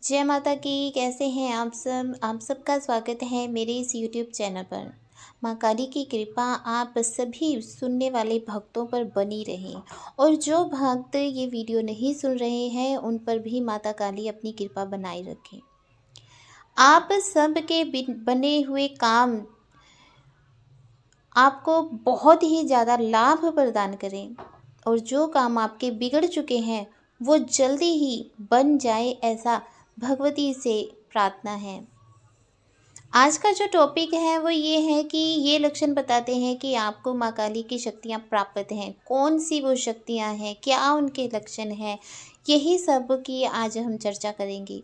जय माता की। कैसे हैं आप सब? आप सबका स्वागत है मेरे इस यूट्यूब चैनल पर। माँ काली की कृपा आप सभी सुनने वाले भक्तों पर बनी रहे और जो भक्त ये वीडियो नहीं सुन रहे हैं उन पर भी माता काली अपनी कृपा बनाए रखें। आप सब के बने हुए काम आपको बहुत ही ज़्यादा लाभ प्रदान करें और जो काम आपके बिगड़ चुके हैं वो जल्दी ही बन जाए, ऐसा भगवती से प्रार्थना है। आज का जो टॉपिक है वो ये है कि ये लक्षण बताते हैं कि आपको माँ काली की शक्तियाँ प्राप्त हैं। कौन सी वो शक्तियाँ हैं, क्या उनके लक्षण हैं, यही सब की आज हम चर्चा करेंगे।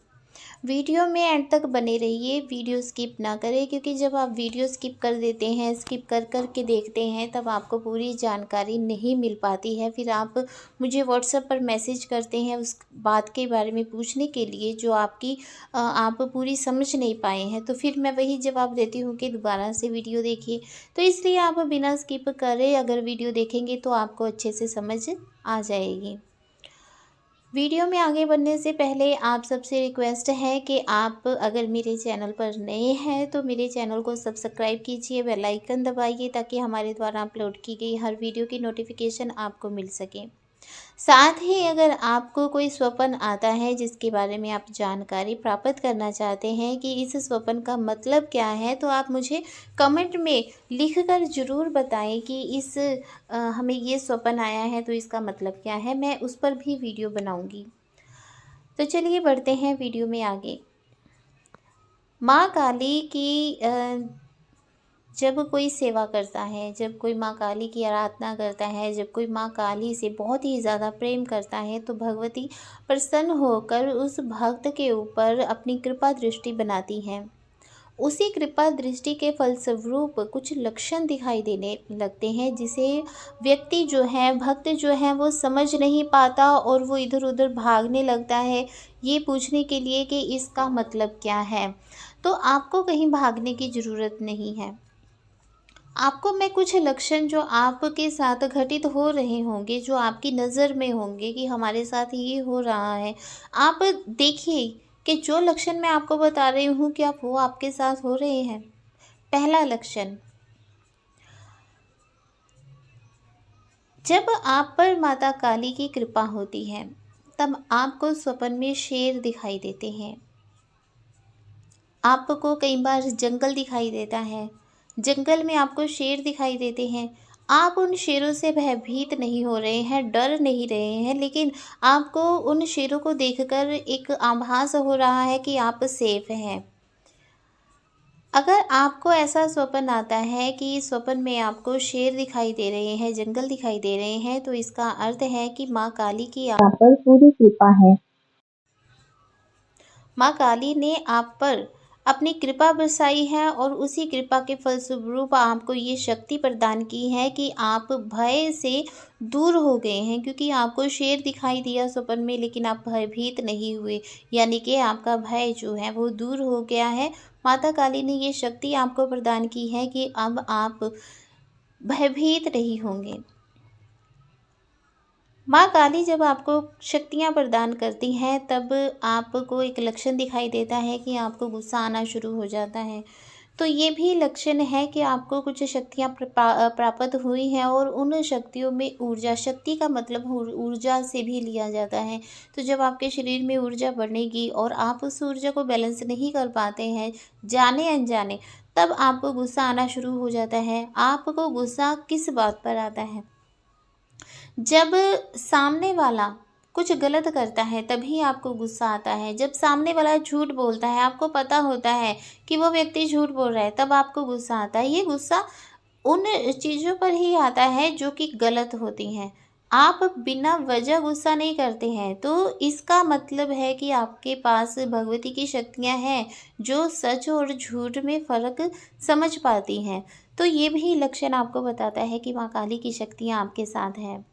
वीडियो में एंड तक बने रहिए, वीडियो स्किप ना करें, क्योंकि जब आप वीडियो स्किप कर देते हैं, स्किप कर कर के देखते हैं, तब आपको पूरी जानकारी नहीं मिल पाती है। फिर आप मुझे व्हाट्सएप पर मैसेज करते हैं उस बात के बारे में पूछने के लिए जो आप पूरी समझ नहीं पाए हैं, तो फिर मैं वही जवाब देती हूँ कि दोबारा से वीडियो देखिए। तो इसलिए आप बिना स्किप करे अगर वीडियो देखेंगे तो आपको अच्छे से समझ आ जाएगी। वीडियो में आगे बढ़ने से पहले आप सबसे रिक्वेस्ट है कि आप अगर मेरे चैनल पर नए हैं तो मेरे चैनल को सब्सक्राइब कीजिए, बेल आइकन दबाइए ताकि हमारे द्वारा अपलोड की गई हर वीडियो की नोटिफिकेशन आपको मिल सके। साथ ही अगर आपको कोई स्वप्न आता है जिसके बारे में आप जानकारी प्राप्त करना चाहते हैं कि इस स्वप्न का मतलब क्या है, तो आप मुझे कमेंट में लिखकर ज़रूर बताएं कि हमें ये स्वप्न आया है तो इसका मतलब क्या है। मैं उस पर भी वीडियो बनाऊंगी। तो चलिए बढ़ते हैं वीडियो में आगे। माँ काली की जब कोई सेवा करता है, जब कोई माँ काली की आराधना करता है, जब कोई माँ काली से बहुत ही ज़्यादा प्रेम करता है, तो भगवती प्रसन्न होकर उस भक्त के ऊपर अपनी कृपा दृष्टि बनाती हैं। उसी कृपा दृष्टि के फलस्वरूप कुछ लक्षण दिखाई देने लगते हैं, जिसे व्यक्ति जो है, भक्त जो है, वो समझ नहीं पाता और वो इधर उधर भागने लगता है ये पूछने के लिए कि इसका मतलब क्या है। तो आपको कहीं भागने की ज़रूरत नहीं है। आपको मैं कुछ लक्षण जो आपके साथ घटित हो रहे होंगे, जो आपकी नज़र में होंगे कि हमारे साथ ये हो रहा है, आप देखिए कि जो लक्षण मैं आपको बता रही हूँ क्या वो आपके साथ हो रहे हैं। पहला लक्षण, जब आप पर माता काली की कृपा होती है तब आपको स्वप्न में शेर दिखाई देते हैं। आपको कई बार जंगल दिखाई देता है, जंगल में आपको शेर दिखाई देते हैं। आप उन शेरों से भयभीत नहीं हो रहे हैं, डर नहीं रहे हैं, लेकिन आपको उन शेरों को देखकर एक आभास हो रहा है कि आप सेफ हैं। अगर आपको ऐसा स्वप्न आता है कि स्वप्न में आपको शेर दिखाई दे रहे हैं, जंगल दिखाई दे रहे हैं, तो इसका अर्थ है कि माँ काली की आप पर पूरी कृपा है। माँ काली ने आप पर अपनी कृपा बरसाई है और उसी कृपा के फलस्वरूप आपको ये शक्ति प्रदान की है कि आप भय से दूर हो गए हैं, क्योंकि आपको शेर दिखाई दिया स्वप्न में लेकिन आप भयभीत नहीं हुए, यानी कि आपका भय जो है वो दूर हो गया है। माता काली ने ये शक्ति आपको प्रदान की है कि अब आप भयभीत नहीं होंगे। माँ काली जब आपको शक्तियाँ प्रदान करती हैं तब आपको एक लक्षण दिखाई देता है कि आपको गुस्सा आना शुरू हो जाता है। तो ये भी लक्षण है कि आपको कुछ शक्तियाँ प्राप्त हुई हैं और उन शक्तियों में ऊर्जा, शक्ति का मतलब ऊर्जा से भी लिया जाता है। तो जब आपके शरीर में ऊर्जा बढ़ेगी और आप उस ऊर्जा को बैलेंस नहीं कर पाते हैं जाने अनजाने, तब आपको गुस्सा आना शुरू हो जाता है। आपको गुस्सा किस बात पर आता है? जब सामने वाला कुछ गलत करता है तभी आपको गुस्सा आता है। जब सामने वाला झूठ बोलता है, आपको पता होता है कि वो व्यक्ति झूठ बोल रहा है, तब आपको गुस्सा आता है। ये गुस्सा उन चीज़ों पर ही आता है जो कि गलत होती हैं। आप बिना वजह गुस्सा नहीं करते हैं, तो इसका मतलब है कि आपके पास भगवती की शक्तियाँ हैं जो सच और झूठ में फ़र्क समझ पाती हैं। तो ये भी लक्षण आपको बताता है कि माँ काली की शक्तियाँ आपके साथ हैं।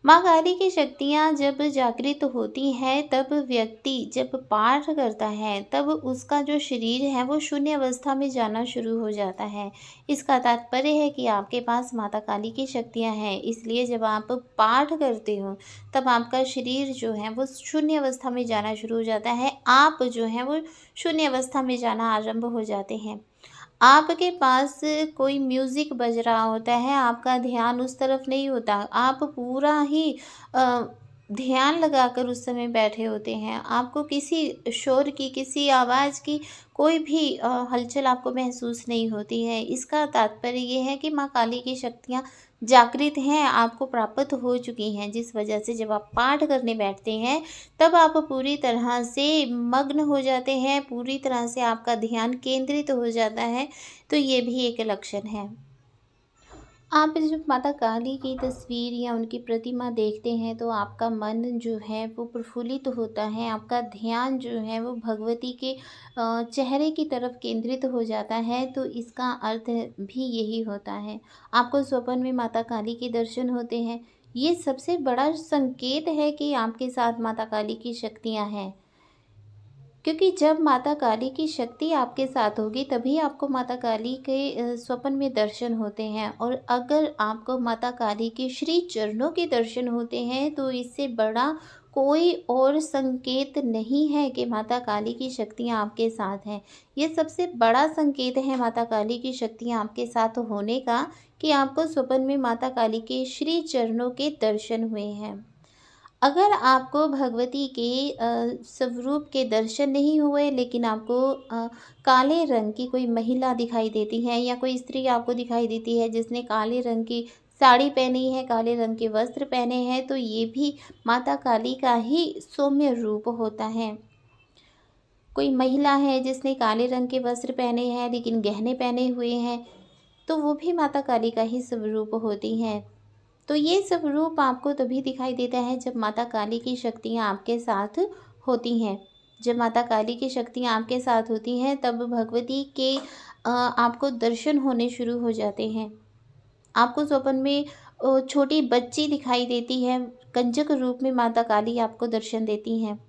माँ काली की शक्तियाँ जब जागृत होती हैं तब व्यक्ति जब पाठ करता है तब उसका जो शरीर है वो शून्य अवस्था में जाना शुरू हो जाता है। इसका तात्पर्य है कि आपके पास माता काली की शक्तियाँ हैं, इसलिए जब आप पाठ करते हो तब आपका शरीर जो है वो शून्य अवस्था में जाना शुरू हो जाता है। आप जो है वो शून्य अवस्था में जाना आरंभ हो जाते हैं। आपके पास कोई म्यूज़िक बज रहा होता है, आपका ध्यान उस तरफ नहीं होता, आप पूरा ही अ, ध्यान लगाकर उस समय बैठे होते हैं। आपको किसी शोर की, किसी आवाज़ की कोई भी हलचल आपको महसूस नहीं होती है। इसका तात्पर्य ये है कि माँ काली की शक्तियाँ जागृत हैं, आपको प्राप्त हो चुकी हैं, जिस वजह से जब आप पाठ करने बैठते हैं तब आप पूरी तरह से मग्न हो जाते हैं, पूरी तरह से आपका ध्यान केंद्रित हो जाता है, तो ये भी एक लक्षण है। आप जब माता काली की तस्वीर या उनकी प्रतिमा देखते हैं तो आपका मन जो है वो प्रफुल्लित होता है, आपका ध्यान जो है वो भगवती के चेहरे की तरफ केंद्रित हो जाता है, तो इसका अर्थ भी यही होता है। आपको स्वप्न में माता काली के दर्शन होते हैं, ये सबसे बड़ा संकेत है कि आपके साथ माता काली की शक्तियाँ हैं। क्योंकि जब माता काली की शक्ति आपके साथ होगी तभी आपको माता काली के स्वप्न में दर्शन होते हैं, और अगर आपको माता काली के श्री चरणों के दर्शन होते हैं तो इससे बड़ा कोई और संकेत नहीं है कि माता काली की शक्तियाँ आपके साथ हैं। ये सबसे बड़ा संकेत है माता काली की शक्तियाँ आपके साथ होने का, कि आपको स्वप्न में माता काली के श्री चरणों के दर्शन हुए हैं। अगर आपको भगवती के स्वरूप के दर्शन नहीं हुए, लेकिन आपको काले रंग की कोई महिला दिखाई देती है या कोई स्त्री आपको दिखाई देती है जिसने काले रंग की साड़ी पहनी है, काले रंग के वस्त्र पहने हैं, तो ये भी माता काली का ही सौम्य रूप होता है। कोई महिला है जिसने काले रंग के वस्त्र पहने हैं लेकिन गहने पहने हुए हैं, तो वो भी माता काली का ही स्वरूप होती हैं। तो ये सब रूप आपको तभी दिखाई देता है जब माता काली की शक्तियाँ आपके साथ होती हैं। जब माता काली की शक्तियाँ आपके साथ होती हैं तब भगवती के आपको दर्शन होने शुरू हो जाते हैं। आपको स्वप्न में छोटी बच्ची दिखाई देती है, कंजक रूप में माता काली आपको दर्शन देती हैं।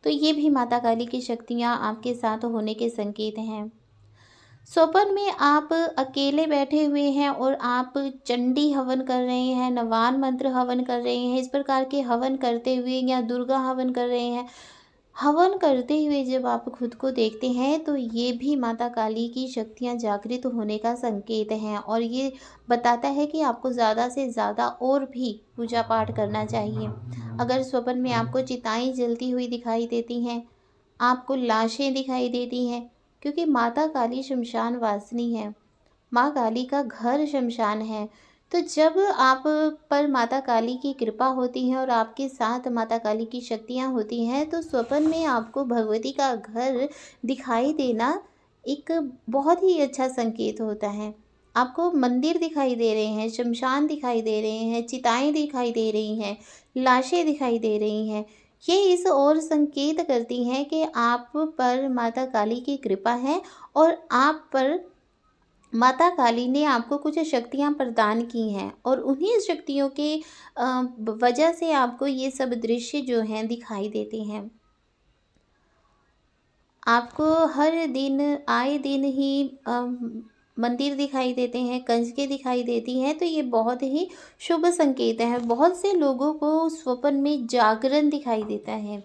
तो ये भी माता काली की शक्तियाँ आपके साथ होने के संकेत हैं। स्वप्न में आप अकेले बैठे हुए हैं और आप चंडी हवन कर रहे हैं, नवान मंत्र हवन कर रहे हैं, इस प्रकार के हवन करते हुए या दुर्गा हवन कर रहे हैं, हवन करते हुए जब आप खुद को देखते हैं तो ये भी माता काली की शक्तियाँ जागृत होने का संकेत हैं, और ये बताता है कि आपको ज़्यादा से ज़्यादा और भी पूजा पाठ करना चाहिए। अगर स्वप्न में आपको चिताएं जलती हुई दिखाई देती हैं, आपको लाशें दिखाई देती हैं, क्योंकि माता काली शमशान वासिनी है, माँ काली का घर शमशान है। तो जब आप पर माता काली की कृपा होती है और आपके साथ माता काली की शक्तियाँ होती हैं, तो स्वप्न में आपको भगवती का घर दिखाई देना एक बहुत ही अच्छा संकेत होता है। आपको मंदिर दिखाई दे रहे हैं, शमशान दिखाई दे रहे हैं, चिताएं दिखाई दे रही हैं, लाशें दिखाई दे रही हैं। ये इस ओर संकेत करती हैं कि आप पर माता काली की कृपा है, और आप पर माता काली ने आपको कुछ शक्तियाँ प्रदान की हैं, और उन्हीं शक्तियों के वजह से आपको ये सब दृश्य जो हैं दिखाई देते हैं। आपको हर दिन आए दिन ही मंदिर दिखाई देते हैं, कंजकें दिखाई देती हैं, तो ये बहुत ही शुभ संकेत है। बहुत से लोगों को स्वप्न में जागरण दिखाई देता है।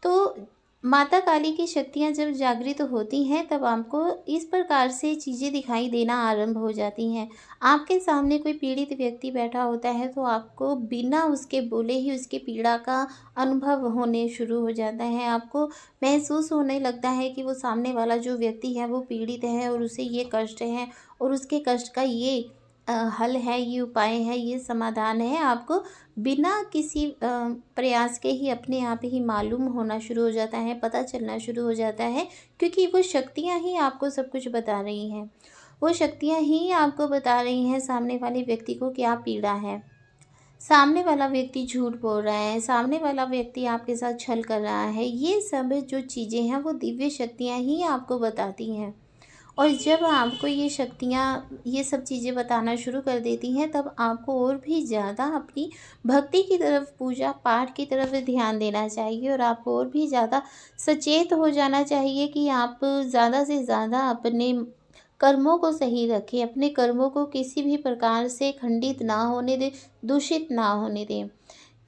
तो माता काली की शक्तियाँ जब जागृत होती हैं तब आपको इस प्रकार से चीज़ें दिखाई देना आरंभ हो जाती हैं। आपके सामने कोई पीड़ित व्यक्ति बैठा होता है तो आपको बिना उसके बोले ही उसकी पीड़ा का अनुभव होने शुरू हो जाता है। आपको महसूस होने लगता है कि वो सामने वाला जो व्यक्ति है वो पीड़ित है और उसे ये कष्ट है, और उसके कष्ट का ये हल है, ये उपाय है, ये समाधान है। आपको बिना किसी प्रयास के ही अपने आप ही मालूम होना शुरू हो जाता है, पता चलना शुरू हो जाता है, क्योंकि वो शक्तियाँ ही आपको सब कुछ बता रही हैं। वो शक्तियाँ ही आपको बता रही हैं सामने वाले व्यक्ति को क्या पीड़ा है। सामने वाला व्यक्ति झूठ बोल रहा है, सामने वाला व्यक्ति आपके साथ छल कर रहा है, ये सब जो चीज़ें हैं वो दिव्य शक्तियाँ ही आपको बताती हैं। और जब आपको ये शक्तियाँ ये सब चीज़ें बताना शुरू कर देती हैं, तब आपको और भी ज़्यादा अपनी भक्ति की तरफ, पूजा पाठ की तरफ ध्यान देना चाहिए और आपको और भी ज़्यादा सचेत हो जाना चाहिए कि आप ज़्यादा से ज़्यादा अपने कर्मों को सही रखें, अपने कर्मों को किसी भी प्रकार से खंडित ना होने दें, दूषित ना होने दें।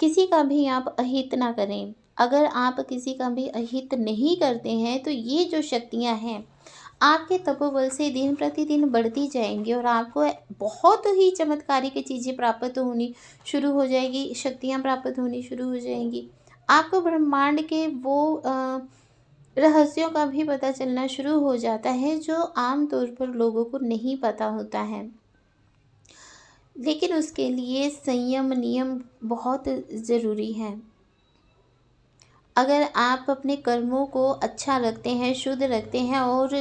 किसी का भी आप अहित ना करें। अगर आप किसी का भी अहित नहीं करते हैं, तो ये जो शक्तियाँ हैं, आपके तपोबल से दिन प्रतिदिन बढ़ती जाएँगी और आपको बहुत ही चमत्कारिक चीज़ें प्राप्त होनी शुरू हो जाएगी, शक्तियाँ प्राप्त होनी शुरू हो जाएँगी। आपको ब्रह्मांड के वो रहस्यों का भी पता चलना शुरू हो जाता है, जो आम तौर पर लोगों को नहीं पता होता है। लेकिन उसके लिए संयम, नियम बहुत ज़रूरी हैं। अगर आप अपने कर्मों को अच्छा रखते हैं, शुद्ध रखते हैं और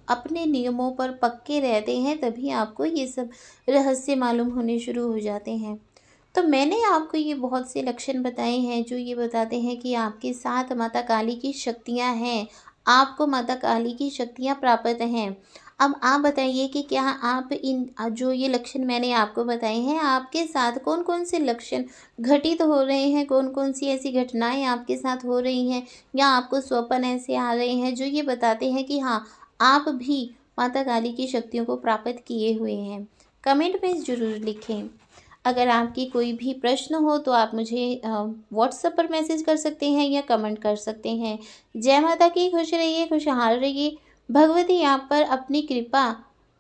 अपने नियमों पर पक्के रहते हैं, तभी आपको ये सब रहस्य मालूम होने शुरू हो जाते हैं। तो मैंने आपको ये बहुत से लक्षण बताए हैं, जो ये बताते हैं कि आपके साथ माता काली की शक्तियाँ हैं, आपको माता काली की शक्तियाँ प्राप्त हैं। अब आप बताइए कि क्या आप इन जो ये लक्षण मैंने आपको बताए हैं, आपके साथ कौन-कौन से लक्षण घटित हो रहे हैं, कौन-कौन सी ऐसी घटनाएँ आपके साथ हो रही हैं, या आपको स्वप्न ऐसे आ रहे हैं जो ये बताते हैं कि हाँ, आप भी माता काली की शक्तियों को प्राप्त किए हुए हैं? कमेंट में ज़रूर लिखें। अगर आपकी कोई भी प्रश्न हो तो आप मुझे व्हाट्सएप पर मैसेज कर सकते हैं या कमेंट कर सकते हैं। जय माता की, खुश रहिए, खुशहाल रहिए। भगवती आप पर अपनी कृपा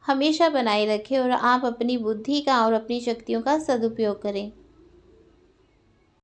हमेशा बनाए रखे और आप अपनी बुद्धि का और अपनी शक्तियों का सदुपयोग करें।